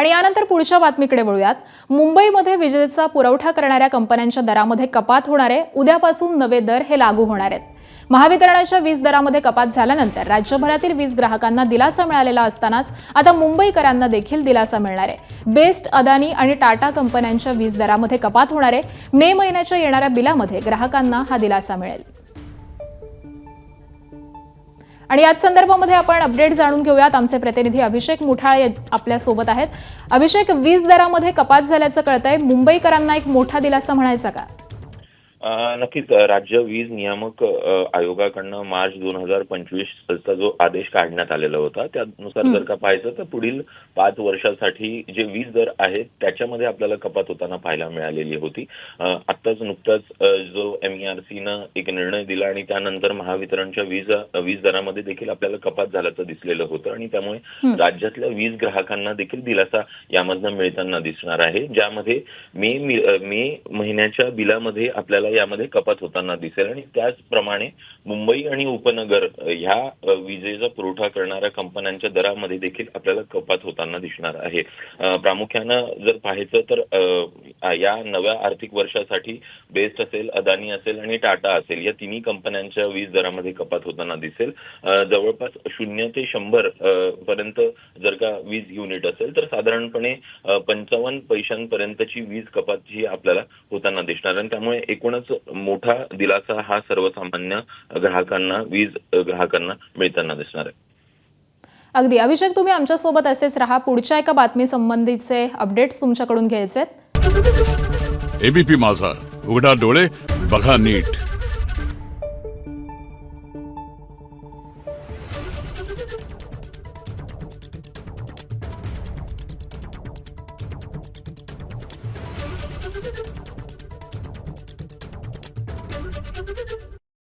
आणि यानंतर पुढच्या बातमीकडे वळूयात। मुंबईमध्ये विजेचा पुरवठा करणाऱ्या कंपन्यांच्या दरामध्ये कपात होणार आहे। उद्यापासून नवे दर हे लागू होणार आहेत। महावितरणाच्या वीज दरामध्ये कपात झाल्यानंतर राज्यभरातील वीज ग्राहकांना दिलासा मिळालेला असतानाच आता मुंबईकरांना देखील दिलासा मिळणार आहे। बेस्ट, अदानी आणि टाटा कंपन्यांच्या वीज दरामध्ये कपात होणार आहे। मे महिन्याच्या येणाऱ्या बिलामध्ये ग्राहकांना हा दिलासा मिळेल। आणि याच संदर्भामध्ये आपण अपडेट जाणून घेऊयात। आमचे प्रतिनिधी अभिषेक मुठाळे आपल्या सोबत आहेत। अभिषेक, वीज दरामध्ये कपात झाल्याचं कळतंय, मुंबईकरांना एक मोठा दिलासा म्हणायचा का? नक्कीच राज्य वीज नियामक आयोगाकडनं मार्च 2025 चा जो आदेश काढण्यात आलेला होता त्यानुसार जर का पाहायचं तर पुढील 5 वर्षासाठी जे वीज दर आहेत त्याच्यामध्ये आपल्याला कपात होताना पाहायला मिळालेली होती। आत्ताच नुकताच जो MERCनं एक निर्णय दिला आणि त्यानंतर महावितरणच्या वीज दरामध्ये देखील आपल्याला कपात झाल्याचं दिसलेलं होतं आणि त्यामुळे राज्यातल्या वीज ग्राहकांना देखील दिलासा यामधनं मिळताना दिसणार आहे, ज्यामध्ये मे महिन्याच्या बिलामध्ये आपल्याला यामध्ये कपात होताना दिसेल आणि त्याचप्रमाणे मुंबई आणि उपनगर ह्या विजेचा पुरवठा करणाऱ्या कंपन्यांच्या दरामध्ये देखील आपल्याला कपात होताना दिसणार आहे। प्रामुख्यानं जर पाहायचं तर या नव्या आर्थिक वर्षासाठी बेस्ट असेल, अदानी असेल आणि टाटा असेल या तिन्ही कंपन्यांच्या वीज दरामध्ये कपात होताना दिसेल। जवळपास 0 ते 100 पर्यंत जर का वीज युनिट असेल तर साधारणपणे 55 पैशांपर्यंतची वीज कपात ही आपल्याला होताना दिसणार आणि त्यामुळे एकूणच मोठा दिलासा हा सर्वसामान्य ग्राहकांना, वीज ग्राहकांना मिळताना दिसणार आहे। अगदी अभिषेक, तुम्ही आमच्या सोबत असेच रहा। पुढच्या एका बातमी संबंधीचे अपडेट्स तुमच्याकडून घ्यायचे। एबीपी माझा, उघडा डोळे बघा नीट।